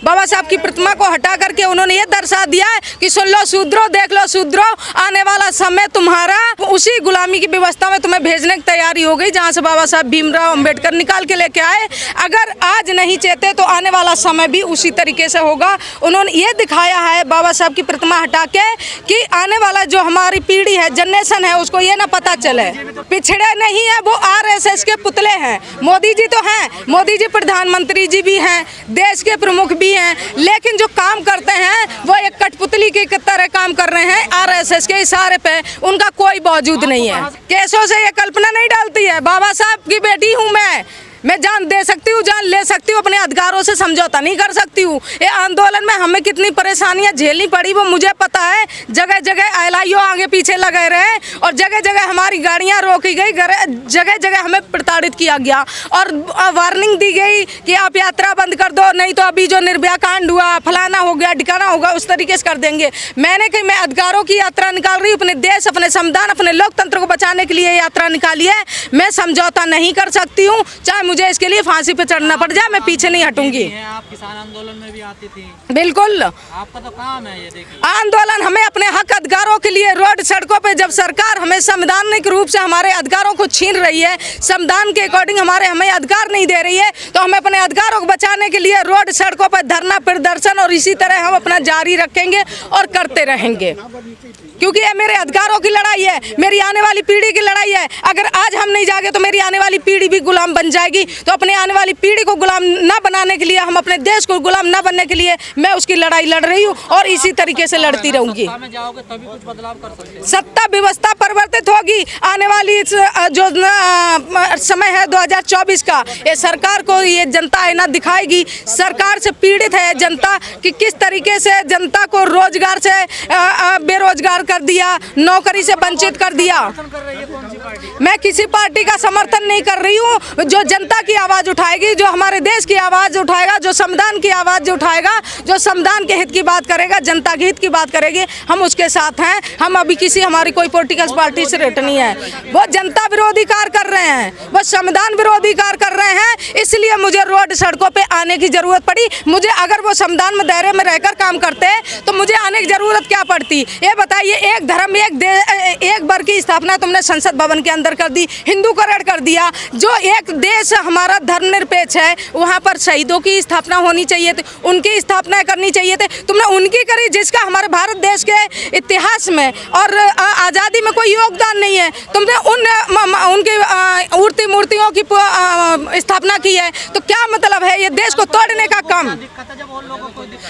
बाबा साहब की प्रतिमा को हटा करके उन्होंने ये दर्शा दिया है कि सुन लो शूद्रो, देख लो शूद्रो, आने वाला समय तुम्हारा उसी गुलामी की व्यवस्था में तुम्हें भेजने की तैयारी हो गई जहाँ से बाबा साहब भीमराव अंबेडकर निकाल के लेके आए। अगर आज नहीं चेते तो आने वाला समय भी उसी तरीके से होगा। उन्होंने ये दिखाया है बाबा साहब की प्रतिमा हटा के कि आने वाला जो हमारी पीढ़ी है, जनरेशन है, उसको ये ना पता चले। पिछड़े नहीं है, वो RSS के पुतले हैं। मोदी जी तो हैं, मोदी जी प्रधानमंत्री जी भी हैं, देश के प्रमुख भी हैं, लेकिन जो काम करते हैं वो एक कठपुतली की तरह काम कर रहे हैं। RSS के इशारे पे उनका कोई वजूद नहीं है। केसों से ये कल्पना नहीं डालती है। बाबा साहब की बेटी हूँ मैं जान दे सकती हूँ, जान ले सकती हूँ, अपने अधिकारों से समझौता नहीं कर सकती हूँ। ये आंदोलन में हमें कितनी परेशानियां झेलनी पड़ी वो मुझे पता है। जगह जगह LIO आगे पीछे लगे रहे और जगह जगह हमारी गाड़ियां रोकी गई, जगह जगह हमें प्रताड़ित किया गया और वार्निंग दी गई कि आप यात्रा बंद कर दो, नहीं तो अभी जो निर्भया कांड हुआ, फलाना हो गया, ठिकाना होगा, उस तरीके से कर देंगे। मैंने कही मैं अधिकारों की यात्रा निकाल रही हूँ, अपने देश, अपने संविधान, अपने लोकतंत्र को बचाने के लिए यात्रा निकाली है। मैं समझौता नहीं कर सकती हूँ, चाहे मुझे इसके लिए फांसी पे चढ़ना पड़ जाए, मैं पीछे नहीं हटूंगी। आप किसान आंदोलन में भी आती थी। बिल्कुल, आपका तो काम है ये देखिए। आंदोलन हमें अपने हक अधिकारों के लिए रोड सड़कों पे, जब सरकार हमें संवैधानिक रूप से हमारे अधिकारों को छीन रही है, संविधान के अकॉर्डिंग हमें अधिकार नहीं दे रही है, तो हमें अपने अधिकारों को बचाने के लिए रोड सड़कों पर धरना प्रदर्शन और इसी तरह हम अपना जारी रखेंगे और करते रहेंगे, क्योंकि ये मेरे अधिकारों की लड़ाई है, मेरी आने वाली पीढ़ी की लड़ाई है। अगर आज हम नहीं जागे तो मेरी आने वाली पीढ़ी भी गुलाम बन जाएगी। तो अपने आने वाली पीढ़ी को गुलाम ना बनाने के लिए, हम अपने देश को गुलाम ना बनने के लिए मैं उसकी लड़ाई लड़ रही हूँ और इसी तरीके से लड़ती रहूंगी। सत्ता में जाओगे तभी कुछ बदलाव कर सकते हैं। सत्ता व्यवस्था परिवर्तित होगी। आने वाली जो समय है 2024 का, ये सरकार को ये जनता आईना दिखाएगी। सरकार से पीड़ित है जनता कि किस तरीके से जनता को रोजगार से बेरोजगार कर दिया, नौकरी से वंचित कर दिया। मैं किसी पार्टी का समर्थन नहीं कर रही हूँ। जो जनता की आवाज़ उठाएगी, जो हमारे देश की आवाज़ उठाएगा, जो संविधान की आवाज़ उठाएगा, जो संविधान के हित की बात करेगा, जनता के हित की बात करेगी, हम उसके साथ हैं। हम अभी किसी हमारी कोई पॉलिटिकल पार्टी से रेट नहीं है। वो जनता विरोधी कार्य कर रहे हैं, वो संविधान विरोधी कार्य कर रहे हैं, इसलिए मुझे रोड सड़कों पे आने की जरूरत पड़ी। मुझे अगर वो संविधान में दायरे में रहकर काम करते तो मुझे आने की जरूरत क्या पड़ती? ये बताइए, एक धर्म एक वर्ग की स्थापना तुमने संसद भवन के अंदर कर दी, हिंदूकरण कर दिया। जो एक देश हमारा धर्मनिरपेक्ष है, वहाँ पर शहीदों की स्थापना होनी चाहिए थी, उनकी स्थापना करनी चाहिए थी। तुमने उनकी करी जिसका हमारे भारत देश के इतिहास में और आज़ादी में कोई योगदान नहीं है। तुमने उनकी उड़ती मूर्तियों की स्थापना की है, तो क्या मतलब है? ये देश को तोड़ने का काम।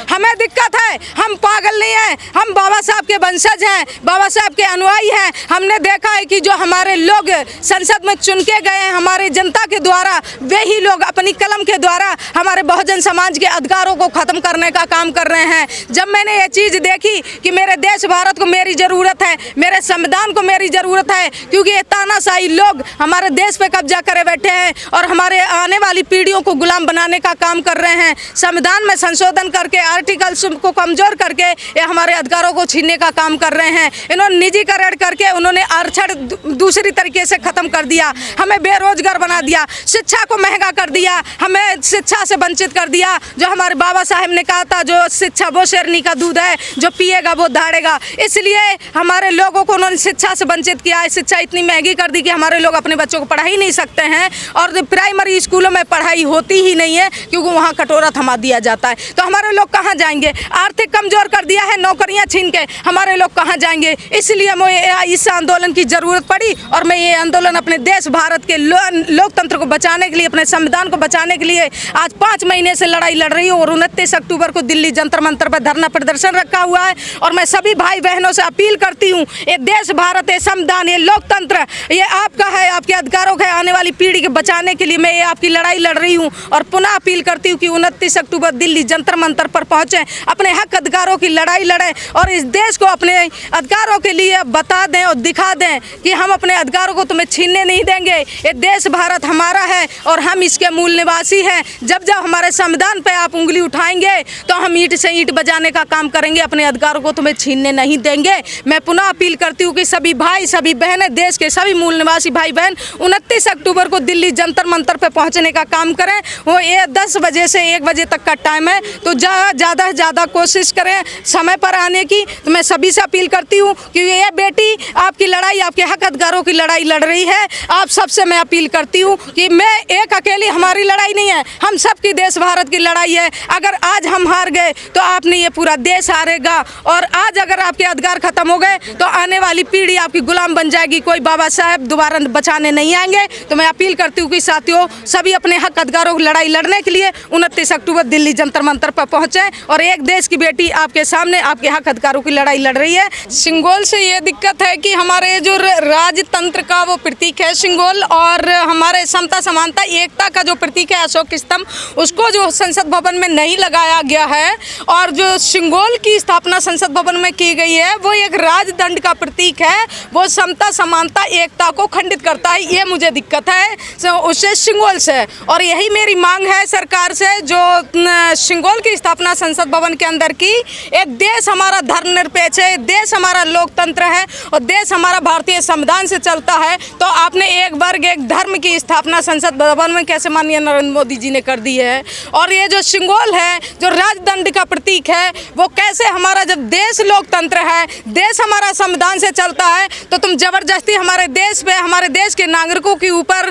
हमें दिक्कत है, हम पागल नहीं है, हम बाबा साहब के वंशज हैं, बाबा साहब के अनुयायी हैं। हमने देखा है कि जो हमारे लोग संसद में चुन के गए हैं हमारे जनता के द्वारा, वे ही लोग अपनी कलम के द्वारा हमारे बहुजन समाज के अधिकारों को खत्म करने का काम कर रहे हैं। जब मैंने ये चीज़ देखी कि मेरे देश भारत को मेरी ज़रूरत है, मेरे संविधान को मेरी ज़रूरत है, क्योंकि ये तानाशाही लोग हमारे देश पे कब्जा करे बैठे हैं और हमारे आने वाली पीढ़ियों को गुलाम बनाने का काम कर रहे हैं। संविधान में संशोधन करके, आर्टिकल्स को कमज़ोर करके ये हमारे अधिकारों को छीनने का काम कर रहे हैं। इन्होंने निजीकरण करके उन्होंने आरक्षण दूसरी तरीके से ख़त्म कर दिया, हमें बेरोजगार बना दिया, शिक्षा को महंगा कर दिया, हमें शिक्षा से वंचित कर दिया। जो हमारे बाबा साहब ने कहा था, जो शिक्षा वो शेरनी का दूध है, जो पिएगा वो दहाड़ेगा। इसलिए हमारे लोगों को उन्होंने शिक्षा से वंचित किया है। शिक्षा इतनी महंगी कर दी कि हमारे लोग अपने बच्चों को पढ़ा ही नहीं सकते हैं और प्राइमरी स्कूलों में पढ़ाई होती ही नहीं है, क्योंकि वहाँ कटोरा थमा दिया जाता है। तो हमारे लोग कहाँ जाएंगे? आर्थिक कमज़ोर कर दिया है, नौकरियाँ छीन के हमारे लोग कहाँ जाएंगे? इसलिए मुझे इस आंदोलन की ज़रूरत पड़ी और मैं ये आंदोलन अपने देश भारत के लोकतंत्र को बचाने के लिए, अपने संविधान को बचाने के लिए आज 5 महीने से लड़ाई लड़ रही हूँ। और 29 अक्टूबर को दिल्ली जंतर मंतर पर धरना प्रदर्शन रखा हुआ है और मैं सभी भाई बहनों से अपील करती हूँ, ये देश भारत, ये संविधान, ये लोकतंत्र, ये आपका है, आपके अधिकारों का, आने वाली पीढ़ी के बचाने के लिए मैं ये आपकी लड़ाई लड़ रही हूँ। और पुनः अपील करती हूँ कि 29 अक्टूबर दिल्ली जंतर मंतर पर पहुँचें, अपने हक अधिकारों की लड़ाई लड़ें और इस देश को अपने अधिकारों के लिए बता दें और दिखा दें कि हम अपने अधिकारों को तुम्हें छीनने नहीं देंगे। ये देश भारत हमारा है और हम इसके मूल निवासी हैं। जब जब हमारे संविधान पे आप उंगली उठाएंगे तो हम ईंट से ईंट बजाने का काम करेंगे, अपने अधिकारों को तुम्हें छीनने नहीं देंगे। मैं पुनः अपील करती हूँ कि सभी भाई, सभी बहनें, देश के सभी मूल निवासी भाई बहन 29 अक्टूबर को दिल्ली जंतर मंतर पर पहुँचने का काम करें। वो 10 बजे से 1 बजे तक का टाइम है, तो ज़्यादा से ज़्यादा कोशिश करें समय पर आने की। तो मैं सभी से अपील करती हूँ कि ये बेटी आपकी लड़ाई, आपके हक अधिकारों की लड़ाई लड़ रही है। आप सबसे मैं अपील करती हूँ कि मैं एक अकेली हमारी लड़ाई नहीं है, हम सबकी देश भारत की लड़ाई है। अगर आज हम हार गए तो आप नहीं, ये पूरा देश हारेगा। और आज अगर आपके अधिकार खत्म हो गए तो आने वाली पीढ़ी आपकी गुलाम बन जाएगी, कोई बाबा साहब दोबारा बचाने नहीं आएंगे। तो मैं अपील करती हूँ कि साथियों, सभी अपने हक अधिकारों की लड़ाई लड़ने के लिए 29 अक्टूबर दिल्ली जंतर मंतर पर पहुंचे। और एक देश की बेटी आपके सामने आपके हक अधिकारों की लड़ाई लड़ रही है। सिंगोल से ये दिक्कत है कि हमारे जो राजतंत्र का वो प्रतीक है सिंगोल, और हमारे समता समानता एकता का जो प्रतीक है अशोक स्तंभ, उसको जो संसद भवन में नहीं लगाया गया है। और जो सिंगोल की स्थापना संसद भवन में की गई है वो एक राजदंड का प्रतीक है, वो समता समानता एकता को खंडित करता है। ये मुझे दिक्कत है उससे, सिंगोल से। और यही मेरी मांग है सरकार से, जो सिंगोल की स्थापना संसद भवन के अंदर की। एक देश हमारा धर्मनिरपेक्ष है, देश हमारा लोकतंत्र है और देश हमारा भारतीय संविधान से चलता है। तो आपने एक वर्ग एक धर्म की स्थापना संसद भवन में कैसे माननीय नरेंद्र मोदी जी ने कर दी है। और ये जो सिंगोल है, जो राजदंड का प्रतीक है, वो कैसे हमारा, जब देश लोकतंत्र है, देश हमारा संविधान से चलता है, तो तुम जबरदस्ती हमारे देश पे, हमारे देश के नागरिकों के ऊपर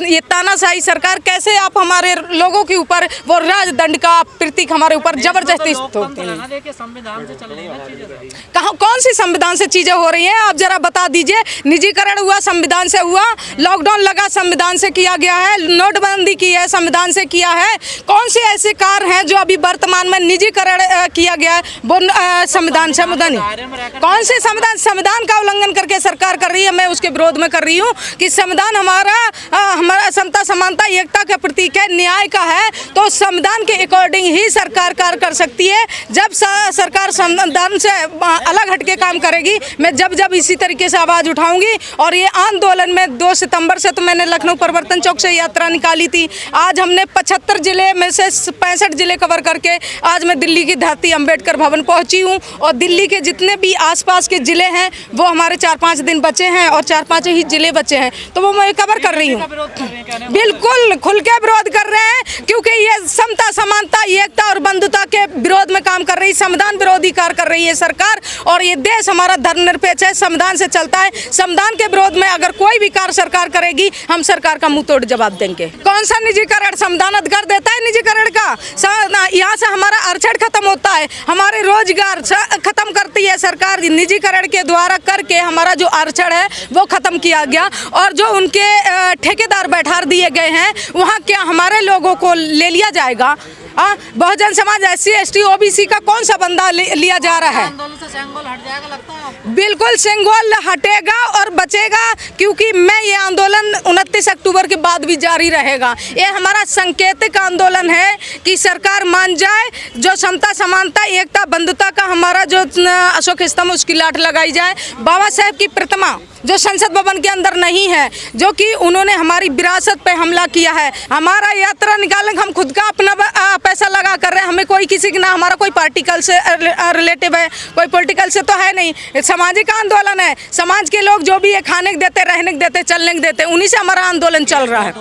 ये तानाशाही सरकार, कैसे आप हमारे लोगों के ऊपर वो राजदंड का प्रतीक हमारे ऊपर जबरदस्ती थोपते हैं। संविधान से चल रही है चीजें, कहाँ कौन सी संविधान से चीजें हो रही हैं, आप जरा बता दीजिए। निजीकरण हुआ संविधान से हुआ, लॉकडाउन लगा संविधान से किया गया है, नोटबंदी की है संविधान से किया है। कौन से ऐसे कार्य हैं जो अभी वर्तमान में निजीकरण किया गया है वो संविधान से मुद्दा नहीं। कौन से संविधान का उल्लंघन करके सरकार कर रही है, मैं उसके विरोध में कर रही हूँ कि संविधान हमारा समता समानता एकता का प्रतीक है, न्याय का है। तो संविधान के अकॉर्डिंग ही सरकार कार्य कर सकती है। जब सरकार संविधान से अलग हटके काम करेगी, मैं जब इसी तरीके से आवाज़ उठाऊंगी। और ये आंदोलन में 2 सितंबर से तो मैंने लखनऊ परिवर्तन चौक से यात्रा निकाली थी। आज हमने 75 जिले में से 65 जिले कवर करके आज मैं दिल्ली की धरती अंबेडकर भवन पहुंची हूं। और दिल्ली के जितने भी आसपास के जिले हैं वो हमारे 4-5 दिन बचे हैं और 4-5 ही जिले बचे हैं, तो वो मैं कवर कर रही हूँ। बिल्कुल खुल के विरोध कर रहे हैं, क्योंकि ये समता समानता एकता और बंधुता के विरोध में काम कर रही, संविधान विरोधी कार्य कर रही है सरकार। और ये देश हमारा धर्मनिरपेक्ष है, संविधान से चलता है। संविधान के विरोध में अगर कोई भी कार्य सरकार करेगी, हम सरकार का मुंह तोड़ जवाब देंगे। कौन सा निजीकरण, संविधान अधिकार देता है निजीकरण का। यहाँ से हमारा आरक्षण खत्म होता है, हमारे रोजगार खत्म करती है सरकार। निजीकरण के द्वारा करके हमारा जो आरक्षण है वो खत्म किया गया। और जो उनके ठेकेदार बैठा दिए गए हैं, वहाँ क्या हमारे लोगों को ले लिया जाएगा? Bahujan Samaj SC ST OBC का कौन सा बंदा लिया जा रहा है? आंदोलन से सिंगोल हट जाएगा लगता है आपको? बिल्कुल सिंगोल हटेगा और बचेगा, क्योंकि मैं ये आंदोलन 29 अक्टूबर के बाद भी जारी रहेगा। ये हमारा सांकेतिक आंदोलन है कि सरकार मान जाए, जो समता समानता एकता बंधुता का हमारा जो अशोक स्तंभ, उसकी लाट लगाई जाए। बाबा साहेब की प्रतिमा जो संसद भवन के अंदर नहीं है, जो कि उन्होंने हमारी विरासत पे हमला किया है। हमारा यात्रा निकालने हम खुद का अपना पैसा लगा कर रहे हैं, हमें कोई किसी की ना, हमारा कोई पार्टिकल से रिलेटिव है, कोई पॉलिटिकल से तो है नहीं। सामाजिक आंदोलन है, समाज के लोग जो भी ये खाने के देते, रहने के देते, चलने के देते, उन्हीं से हमारा आंदोलन चल रहा है।